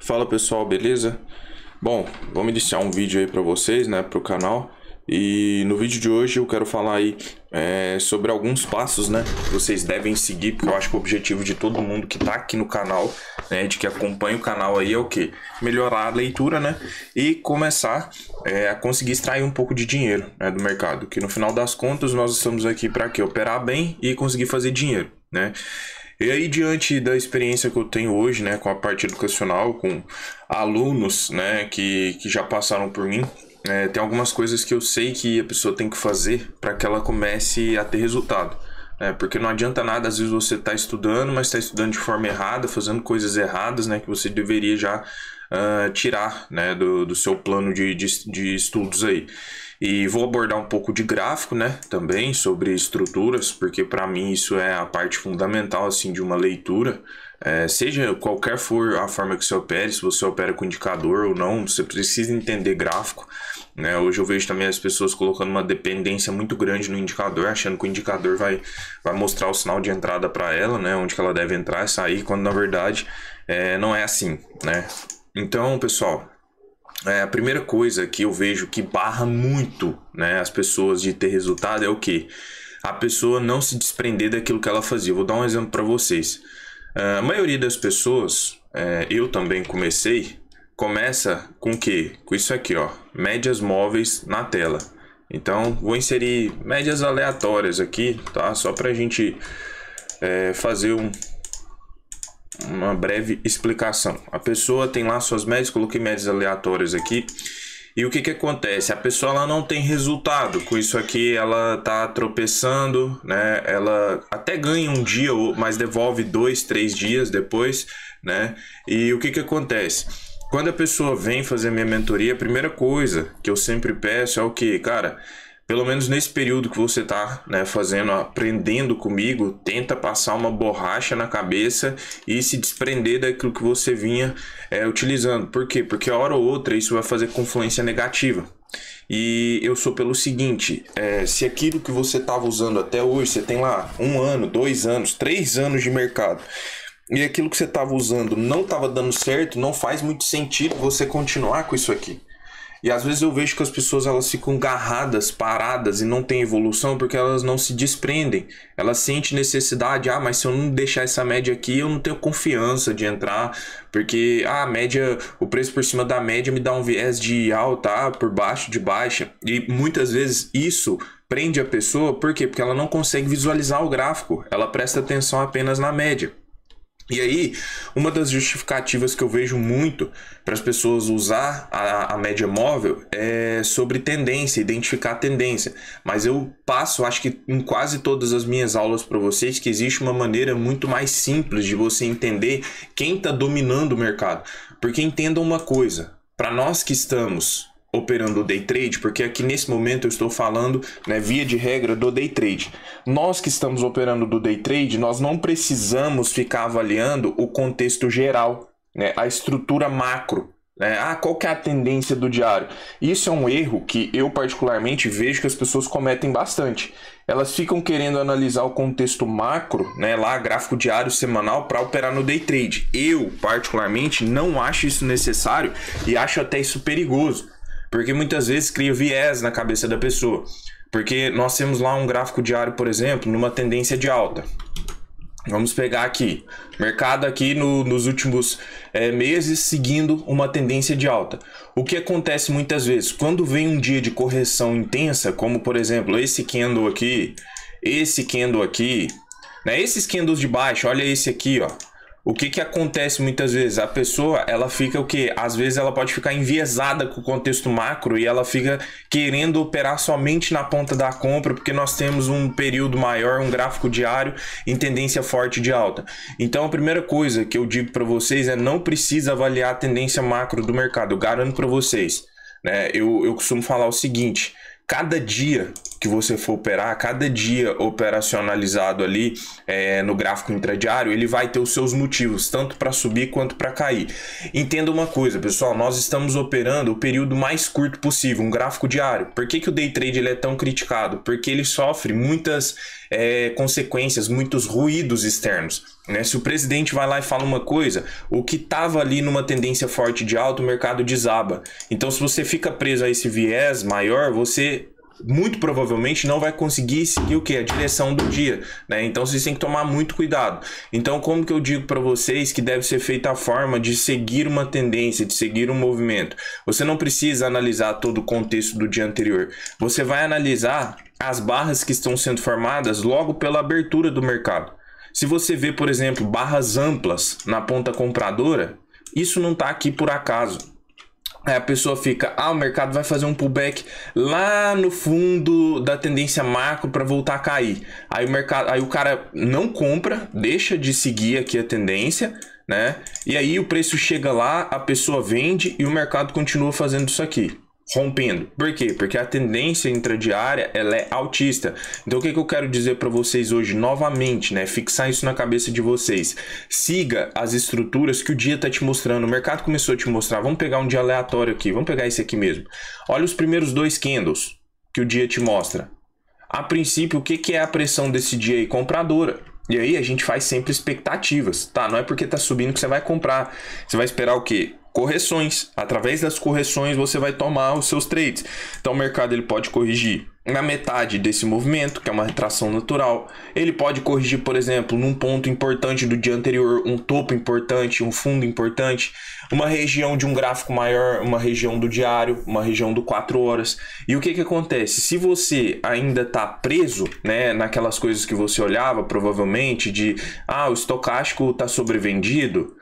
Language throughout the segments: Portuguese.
Fala pessoal, beleza? Bom, vamos iniciar um vídeo aí para vocês, né, para o canal. E no vídeo de hoje eu quero falar aí sobre alguns passos, né, que vocês devem seguir, porque eu acho que o objetivo de todo mundo que tá aqui no canal, né, de que acompanha o canal aí é o quê? Melhorar a leitura, né, e começar a conseguir extrair um pouco de dinheiro, né, do mercado. Que no final das contas nós estamos aqui para quê? Operar bem e conseguir fazer dinheiro, né? E aí, diante da experiência que eu tenho hoje, né, com a parte educacional, com alunos, né, que já passaram por mim, tem algumas coisas que eu sei que a pessoa tem que fazer para que ela comece a ter resultado. Porque não adianta nada, às vezes você está estudando, mas está estudando de forma errada, fazendo coisas erradas, né, que você deveria já tirar, né, do seu plano de estudos aí. E vou abordar um pouco de gráfico, né, também sobre estruturas, porque para mim isso é a parte fundamental assim de uma leitura. Seja qualquer for a forma que você opere, se você opera com indicador ou não, você precisa entender gráfico, né? Hoje eu vejo também as pessoas colocando uma dependência muito grande no indicador, achando que o indicador vai mostrar o sinal de entrada para ela, né, onde que ela deve entrar e sair, quando na verdade não é assim, né? Então, pessoal, a primeira coisa que eu vejo que barra muito, né, as pessoas de ter resultado é o que? A pessoa não se desprender daquilo que ela fazia. Vou dar um exemplo para vocês. A maioria das pessoas, eu também começa com o quê? Com isso aqui, ó, médias móveis na tela. Então, vou inserir médias aleatórias aqui, tá? Só para a gente fazer uma breve explicação. A pessoa tem lá suas médias, coloquei médias aleatórias aqui. E o que que acontece? A pessoa ela não tem resultado com isso aqui, ela tá tropeçando, né? Ela até ganha um dia, mas devolve 2, 3 dias depois, né? E o que que acontece? Quando a pessoa vem fazer minha mentoria, a primeira coisa que eu sempre peço é o que, cara? Pelo menos nesse período que você tá, né, aprendendo comigo, tenta passar uma borracha na cabeça e se desprender daquilo que você vinha utilizando. Por quê? Porque a hora ou outra isso vai fazer confluência negativa. E eu sou pelo seguinte, se aquilo que você estava usando até hoje, você tem lá 1 ano, 2 anos, 3 anos de mercado, e aquilo que você estava usando não estava dando certo, não faz muito sentido você continuar com isso aqui. E às vezes eu vejo que as pessoas elas ficam agarradas, paradas e não tem evolução porque elas não se desprendem. Elas sentem necessidade, mas se eu não deixar essa média aqui, eu não tenho confiança de entrar, porque a média, o preço por cima da média me dá um viés de alta, por baixo de baixa. E muitas vezes isso prende a pessoa, por quê? Porque ela não consegue visualizar o gráfico, ela presta atenção apenas na média. E aí, uma das justificativas que eu vejo muito para as pessoas usar a média móvel é sobre tendência, identificar a tendência. Mas eu passo, acho que em quase todas as minhas aulas para vocês, que existe uma maneira muito mais simples de você entender quem está dominando o mercado. Porque entendam uma coisa, para nós que estamos operando o day trade, porque aqui nesse momento eu estou falando, né, via de regra do day trade. Nós que estamos operando do day trade, nós não precisamos ficar avaliando o contexto geral, né, a estrutura macro, né, qual que é a tendência do diário. Isso é um erro que eu particularmente vejo que as pessoas cometem bastante. Elas ficam querendo analisar o contexto macro, né, lá gráfico diário, semanal, para operar no day trade. Eu particularmente não acho isso necessário e acho até isso perigoso. Porque muitas vezes cria viés na cabeça da pessoa. Porque nós temos lá um gráfico diário, por exemplo, numa tendência de alta. Vamos pegar aqui, mercado aqui nos últimos meses seguindo uma tendência de alta. O que acontece muitas vezes? Quando vem um dia de correção intensa, como por exemplo esse candle aqui, né? Esses candles de baixo, olha esse aqui, ó. O que que acontece muitas vezes? A pessoa, ela fica o quê? Às vezes ela pode ficar enviesada com o contexto macro e ela fica querendo operar somente na ponta da compra, porque nós temos um período maior, um gráfico diário em tendência forte de alta. Então a primeira coisa que eu digo para vocês é não precisa avaliar a tendência macro do mercado, eu garanto para vocês, né? Eu costumo falar o seguinte, cada dia que você for operar, cada dia operacionalizado ali no gráfico intradiário, ele vai ter os seus motivos, tanto para subir quanto para cair. Entenda uma coisa, pessoal, nós estamos operando o período mais curto possível, um gráfico diário. Por que que o day trade ele é tão criticado? Porque ele sofre muitas consequências, muitos ruídos externos, né? Se o presidente vai lá e fala uma coisa, o que estava ali numa tendência forte de alta, o mercado desaba. Então, se você fica preso a esse viés maior, você muito provavelmente não vai conseguir seguir o que? A direção do dia, né? Então vocês têm que tomar muito cuidado. Então, como que eu digo para vocês que deve ser feita a forma de seguir uma tendência, de seguir um movimento? Você não precisa analisar todo o contexto do dia anterior. Você vai analisar as barras que estão sendo formadas logo pela abertura do mercado. Se você vê, por exemplo, barras amplas na ponta compradora, isso não está aqui por acaso. Aí a pessoa fica, o mercado vai fazer um pullback lá no fundo da tendência macro para voltar a cair. Aí o cara não compra, deixa de seguir aqui a tendência, né? E aí o preço chega lá, a pessoa vende e o mercado continua fazendo isso aqui, rompendo. Por quê? Porque a tendência intradiária, ela é altista. Então o que eu quero dizer para vocês hoje novamente, né? Fixar isso na cabeça de vocês. Siga as estruturas que o dia está te mostrando. O mercado começou a te mostrar. Vamos pegar um dia aleatório aqui. Vamos pegar esse aqui mesmo. Olha os primeiros 2 candles que o dia te mostra. A princípio, o que é a pressão desse dia aí? Compradora. E aí a gente faz sempre expectativas, tá? Não é porque tá subindo que você vai comprar. Você vai esperar o quê? Correções. Através das correções você vai tomar os seus trades. Então o mercado ele pode corrigir na metade desse movimento, que é uma retração natural. Ele pode corrigir, por exemplo, num ponto importante do dia anterior, um topo importante, um fundo importante, uma região de um gráfico maior, uma região do diário, uma região do 4 horas. E o que acontece? Se você ainda está preso, né, naquelas coisas que você olhava, provavelmente, de o estocástico está sobrevendido,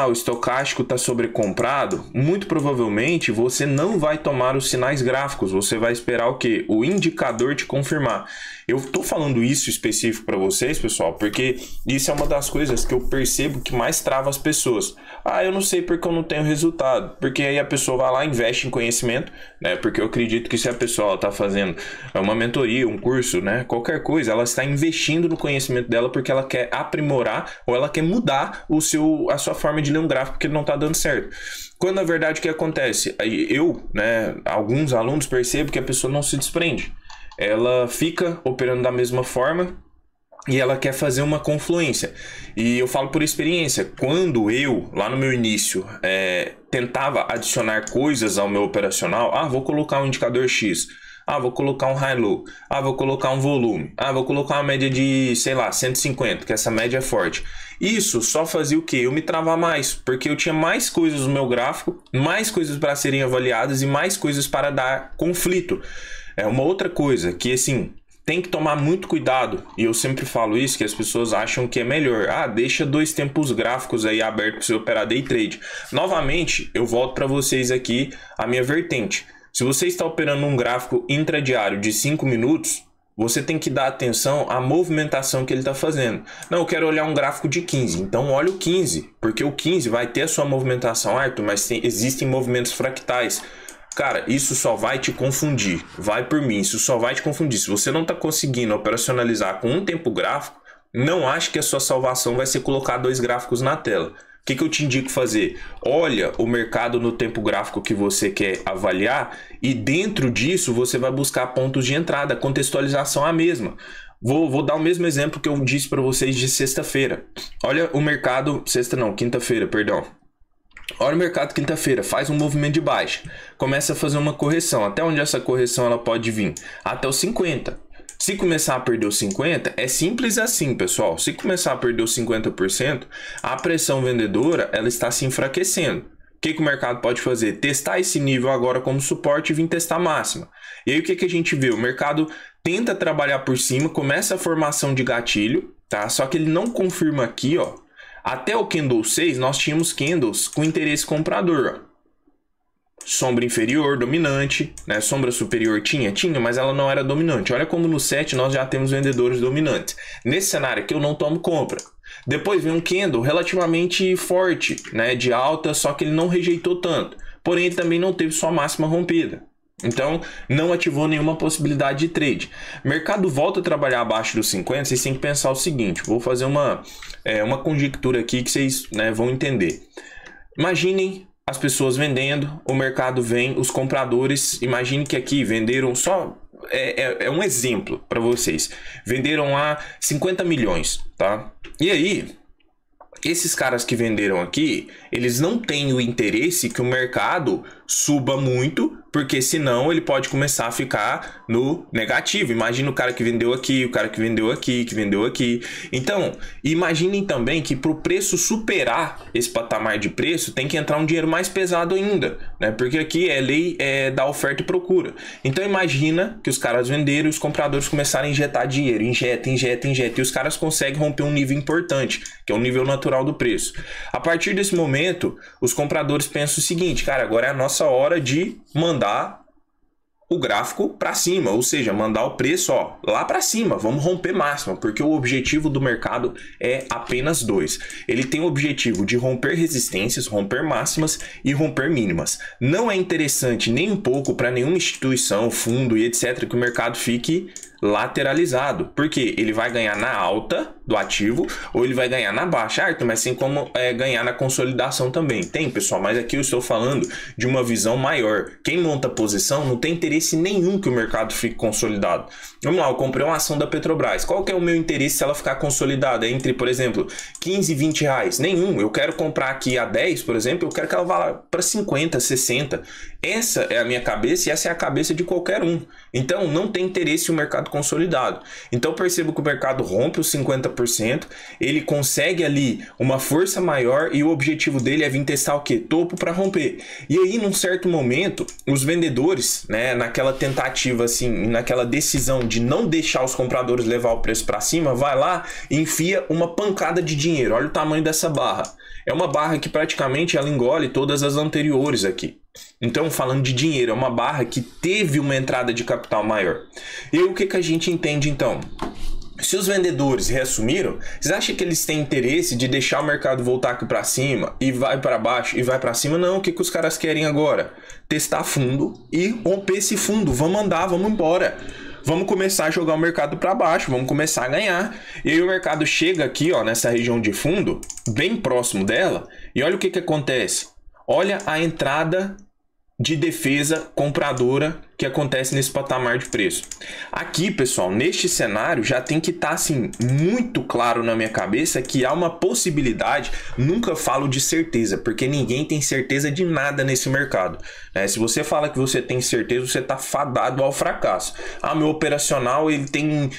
o estocástico está sobrecomprado, muito provavelmente você não vai tomar os sinais gráficos, você vai esperar o quê? O indicador te confirmar. Eu estou falando isso específico para vocês, pessoal, porque isso é uma das coisas que eu percebo que mais trava as pessoas. Eu não sei porque eu não tenho resultado. Porque aí a pessoa vai lá e investe em conhecimento, né? Porque eu acredito que se a pessoa está fazendo uma mentoria, um curso, né? Qualquer coisa, ela está investindo no conhecimento dela porque ela quer aprimorar ou ela quer mudar a sua forma de ler um gráfico porque ele não está dando certo. Quando na verdade o que acontece? Eu, né? Alguns alunos percebem que a pessoa não se desprende. Ela fica operando da mesma forma e ela quer fazer uma confluência. E eu falo por experiência, quando eu, lá no meu início, tentava adicionar coisas ao meu operacional, vou colocar um indicador X, vou colocar um high-low, vou colocar um volume, vou colocar uma média de, sei lá, 150, que essa média é forte. Isso só fazia o quê? Eu me travar mais, porque eu tinha mais coisas no meu gráfico, mais coisas para serem avaliadas e mais coisas para dar conflito. É uma outra coisa que, assim, tem que tomar muito cuidado, e eu sempre falo isso, que as pessoas acham que é melhor. Deixa 2 tempos gráficos aí abertos para você operar day trade. Novamente, eu volto para vocês aqui a minha vertente. Se você está operando um gráfico intradiário de 5 minutos, você tem que dar atenção à movimentação que ele está fazendo. Não, eu quero olhar um gráfico de 15, então olha o 15, porque o 15 vai ter a sua movimentação, Arthur, mas existem movimentos fractais. Cara, isso só vai te confundir. Vai por mim, isso só vai te confundir. Se você não está conseguindo operacionalizar com um tempo gráfico, não ache que a sua salvação vai ser colocar 2 gráficos na tela. O que eu te indico fazer? Olha o mercado no tempo gráfico que você quer avaliar e dentro disso você vai buscar pontos de entrada. A contextualização é a mesma. Vou dar o mesmo exemplo que eu disse para vocês de sexta-feira. Olha o mercado... quinta-feira, perdão. Olha o mercado quinta-feira, faz um movimento de baixa, começa a fazer uma correção. Até onde essa correção ela pode vir? Até os 50. Se começar a perder os 50, é simples assim, pessoal. Se começar a perder os 50%, a pressão vendedora ela está se enfraquecendo. O que o mercado pode fazer? Testar esse nível agora como suporte e vir testar a máxima. E aí o que a gente vê? O mercado tenta trabalhar por cima, começa a formação de gatilho, tá? Só que ele não confirma aqui, ó. Até o candle 6, nós tínhamos candles com interesse comprador. Sombra inferior, dominante, né? Sombra superior tinha, mas ela não era dominante. Olha como no 7 nós já temos vendedores dominantes. Nesse cenário aqui eu não tomo compra. Depois vem um candle relativamente forte, né? De alta, só que ele não rejeitou tanto. Porém, ele também não teve sua máxima rompida. Então, não ativou nenhuma possibilidade de trade. Mercado volta a trabalhar abaixo dos 50, vocês têm que pensar o seguinte. Vou fazer uma conjectura aqui que vocês, né, vão entender. Imaginem as pessoas vendendo, o mercado vem, os compradores, imagine que aqui venderam só é um exemplo para vocês. Venderam lá 50 milhões, tá? E aí, esses caras que venderam aqui, eles não têm o interesse que o mercado suba muito, porque senão ele pode começar a ficar no negativo. Imagina o cara que vendeu aqui, o cara que vendeu aqui, que vendeu aqui. Então, imaginem também que para o preço superar esse patamar de preço, tem que entrar um dinheiro mais pesado ainda, né? Porque aqui é lei da oferta e procura. Então, imagina que os caras venderam e os compradores começaram a injetar dinheiro. Injeta. E os caras conseguem romper um nível importante, que é o nível natural do preço. A partir desse momento, os compradores pensam o seguinte, cara, agora é a nossa hora de mandar o gráfico para cima, ou seja, mandar o preço lá para cima, vamos romper máxima, porque o objetivo do mercado é apenas dois. Ele tem o objetivo de romper resistências, romper máximas e romper mínimas. Não é interessante nem um pouco para nenhuma instituição, fundo e etc. que o mercado fique lateralizado, porque ele vai ganhar na alta do ativo ou ele vai ganhar na baixa, Arthur, mas tem como ganhar na consolidação também. Tem, pessoal, mas aqui eu estou falando de uma visão maior. Quem monta posição não tem interesse nenhum que o mercado fique consolidado. Vamos lá, eu comprei uma ação da Petrobras. Qual que é o meu interesse se ela ficar consolidada entre, por exemplo, 15 e 20 reais? Nenhum. Eu quero comprar aqui a 10, por exemplo, eu quero que ela vá para 50, 60. Essa é a minha cabeça e essa é a cabeça de qualquer um. Então, não tem interesse o mercado consolidado. Então, percebo que o mercado rompe os 50%, ele consegue ali uma força maior e o objetivo dele é vir testar o quê? Topo para romper. E aí, num certo momento, os vendedores, né, naquela tentativa, assim, naquela decisão de não deixar os compradores levar o preço para cima, vai lá e enfia uma pancada de dinheiro. Olha o tamanho dessa barra. É uma barra que praticamente ela engole todas as anteriores aqui. Então, falando de dinheiro, é uma barra que teve uma entrada de capital maior. E aí, o que a gente entende então? Se os vendedores reassumiram, vocês acham que eles têm interesse de deixar o mercado voltar aqui para cima e vai para baixo e vai para cima? Não, o que os caras querem agora? Testar fundo e romper esse fundo. Vamos andar, vamos embora. Vamos começar a jogar o mercado para baixo, vamos começar a ganhar. E aí o mercado chega aqui, nessa região de fundo, bem próximo dela, e olha o que acontece. Olha a entrada de defesa compradora que acontece nesse patamar de preço. Aqui, pessoal, neste cenário já tem que estar assim muito claro na minha cabeça que há uma possibilidade, nunca falo de certeza, porque ninguém tem certeza de nada nesse mercado, né? Se você fala que você tem certeza, você está fadado ao fracasso. Meu operacional ele tem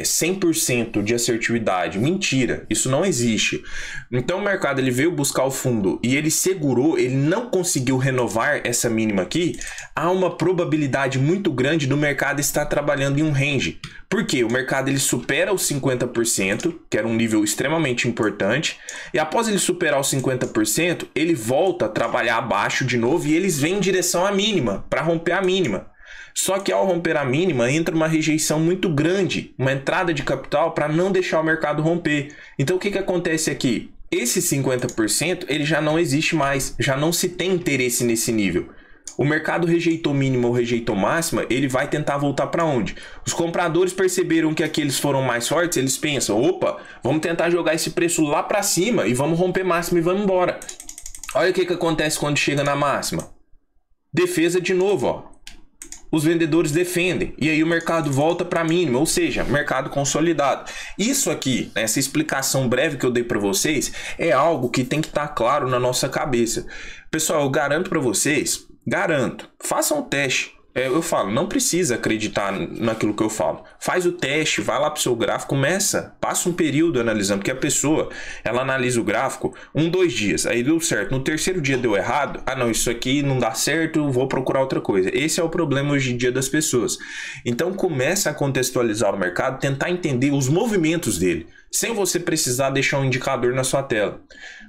100% de assertividade. Mentira, isso não existe. Então o mercado ele veio buscar o fundo e ele segurou, ele não conseguiu renovar essa mínima aqui. Há uma probabilidade muito grande do mercado estar trabalhando em um range. Por quê? O mercado ele supera os 50%, que era um nível extremamente importante, e após ele superar os 50%, ele volta a trabalhar abaixo de novo e eles vêm em direção à mínima, para romper a mínima. Só que ao romper a mínima, entra uma rejeição muito grande, uma entrada de capital para não deixar o mercado romper. Então o que acontece aqui? Esse 50% ele já não existe mais, já não se tem interesse nesse nível. O mercado rejeitou mínima ou rejeitou máxima, ele vai tentar voltar para onde? Os compradores perceberam que aqueles foram mais fortes, eles pensam, opa, vamos tentar jogar esse preço lá para cima e vamos romper máxima e vamos embora. Olha o que acontece quando chega na máxima. Defesa de novo, Os vendedores defendem e aí o mercado volta para a mínima, ou seja, mercado consolidado. Isso aqui, essa explicação breve que eu dei para vocês, é algo que tem que estar claro na nossa cabeça. Pessoal, eu garanto para vocês, façam o teste. Eu falo, não precisa acreditar naquilo que eu falo. Faz o teste, vai lá pro seu gráfico, passa um período analisando, porque a pessoa, ela analisa o gráfico 2 dias, aí deu certo, no terceiro dia deu errado, não, isso aqui não dá certo, vou procurar outra coisa. Esse é o problema hoje em dia das pessoas. Então começa a contextualizar o mercado, tentar entender os movimentos dele, sem você precisar deixar um indicador na sua tela.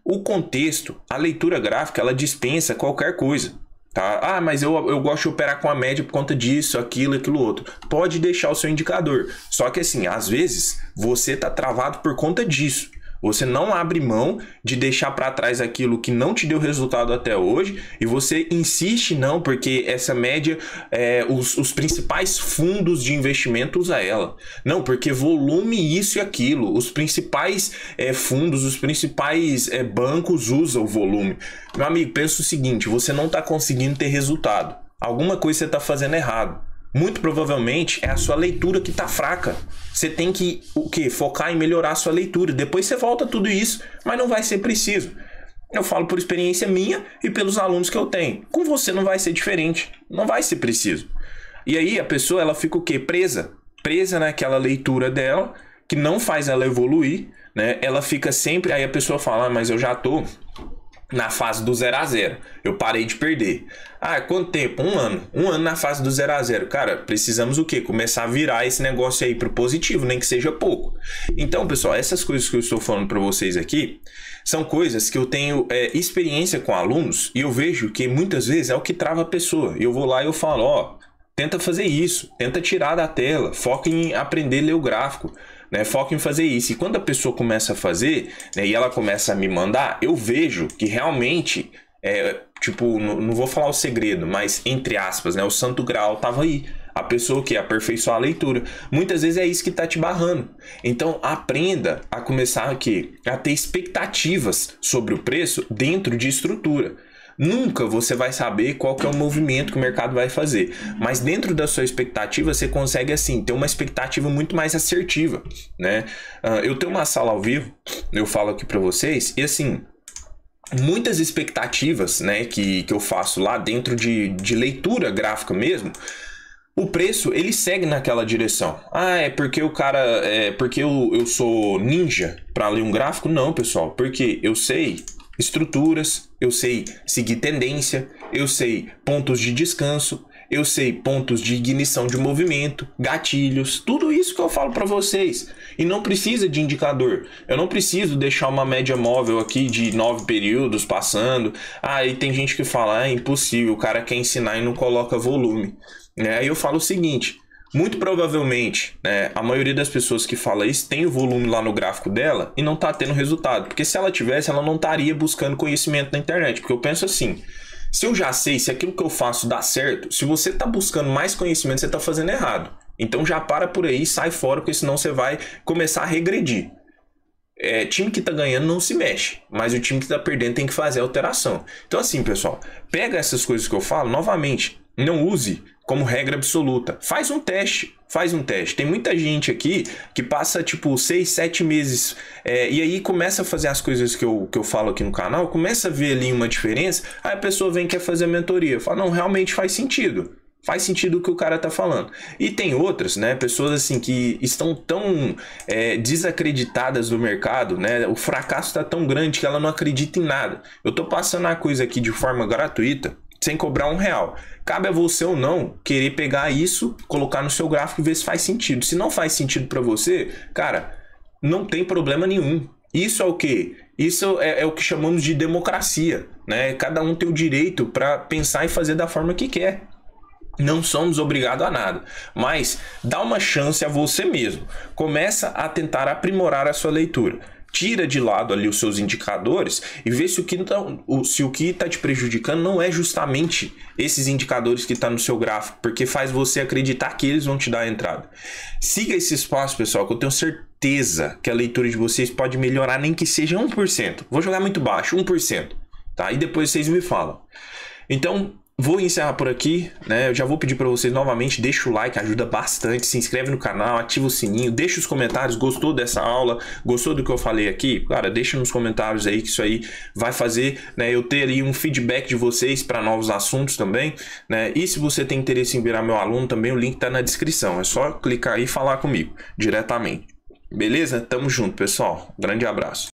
O contexto, a leitura gráfica, ela dispensa qualquer coisa. Tá? Mas eu gosto de operar com a média por conta disso, aquilo outro. Pode deixar o seu indicador. Só que assim, às vezes, você tá travado por conta disso. Você não abre mão de deixar para trás aquilo que não te deu resultado até hoje e você insiste não, porque essa média, os principais fundos de investimento usam ela. Não, porque volume isso e aquilo. Os principais fundos, os principais bancos usam o volume. Meu amigo, pensa o seguinte, você não está conseguindo ter resultado. Alguma coisa você está fazendo errado. Muito provavelmente é a sua leitura que tá fraca. Você tem que o quê? Focar em melhorar a sua leitura. Depois você volta tudo isso, mas não vai ser preciso. Eu falo por experiência minha e pelos alunos que eu tenho. Com você não vai ser diferente. Não vai ser preciso. E aí a pessoa ela fica o quê? Presa naquela leitura dela, que não faz ela evoluir, né? Ela fica sempre... Aí a pessoa fala, mas eu já tô na fase do 0 a 0. Eu parei de perder. Ah, quanto tempo? 1 ano. 1 ano na fase do 0 a 0. Cara, precisamos o quê? Começar a virar esse negócio aí pro positivo, nem que seja pouco. Então, pessoal, essas coisas que eu estou falando para vocês aqui são coisas que eu tenho experiência com alunos e eu vejo que muitas vezes é o que trava a pessoa. E eu vou lá e eu falo, ó, tenta fazer isso, tenta tirar da tela, foca em aprender a ler o gráfico. Né, foca em fazer isso. E quando a pessoa começa a fazer, né, e ela começa a me mandar, eu vejo que realmente, tipo, não vou falar o segredo, mas entre aspas, né, o santo grau tava aí. A pessoa que aperfeiçoar a leitura. Muitas vezes é isso que tá te barrando. Então aprenda a começar aqui, a ter expectativas sobre o preço dentro de estrutura. Nunca você vai saber qual que é o movimento que o mercado vai fazer, mas dentro da sua expectativa você consegue assim ter uma expectativa muito mais assertiva, né? Eu tenho uma sala ao vivo, eu falo aqui para vocês e assim muitas expectativas, né, que eu faço lá dentro de leitura gráfica mesmo. O preço ele segue naquela direção. Ah, é porque o cara porque eu sou ninja para ler um gráfico? Não, pessoal, porque eu sei estruturas, eu sei seguir tendência, eu sei pontos de descanso, eu sei pontos de ignição de movimento, gatilhos, tudo isso que eu falo para vocês. E não precisa de indicador. Eu não preciso deixar uma média móvel aqui de 9 períodos passando. Aí tem gente que fala, é impossível, o cara quer ensinar e não coloca volume. Aí eu falo o seguinte, muito provavelmente, né, a maioria das pessoas que fala isso tem o volume lá no gráfico dela e não tá tendo resultado. Porque se ela tivesse, ela não estaria buscando conhecimento na internet. Porque eu penso assim, se eu já sei se aquilo que eu faço dá certo, se você tá buscando mais conhecimento, você tá fazendo errado. Então já para por aí, sai fora, porque senão você vai começar a regredir. Time que tá ganhando não se mexe, mas o time que tá perdendo tem que fazer a alteração. Então assim, pessoal, pega essas coisas que eu falo, novamente, não use como regra absoluta. Faz um teste. Tem muita gente aqui que passa tipo 6, 7 meses e aí começa a fazer as coisas que eu falo aqui no canal, começa a ver ali uma diferença, aí a pessoa vem e quer fazer a mentoria. Fala, não, realmente faz sentido. Faz sentido o que o cara tá falando. E tem outras, né? Pessoas assim que estão tão desacreditadas do mercado, né? O fracasso tá tão grande que ela não acredita em nada. Eu tô passando a coisa aqui de forma gratuita, sem cobrar R$1. Cabe a você ou não querer pegar isso, colocar no seu gráfico e ver se faz sentido. Se não faz sentido para você, cara, não tem problema nenhum. Isso é o quê? Isso é o que chamamos de democracia, né? Cada um tem o direito para pensar e fazer da forma que quer. Não somos obrigados a nada, mas dá uma chance a você mesmo. Começa a tentar aprimorar a sua leitura. Tira de lado ali os seus indicadores e vê se o que está te prejudicando não é justamente esses indicadores que estão no seu gráfico, porque faz você acreditar que eles vão te dar a entrada. Siga esse espaço, pessoal, que eu tenho certeza que a leitura de vocês pode melhorar, nem que seja 1%. Vou jogar muito baixo, 1%. Tá? E depois vocês me falam. Então, vou encerrar por aqui, né? Eu já vou pedir para vocês novamente, deixa o like, ajuda bastante, se inscreve no canal, ativa o sininho, deixa os comentários, gostou dessa aula, gostou do que eu falei aqui? Cara, deixa nos comentários aí que isso aí vai fazer, né, eu ter aí um feedback de vocês para novos assuntos também, né? E se você tem interesse em virar meu aluno também, o link tá na descrição, é só clicar aí e falar comigo diretamente. Beleza? Tamo junto, pessoal. Grande abraço.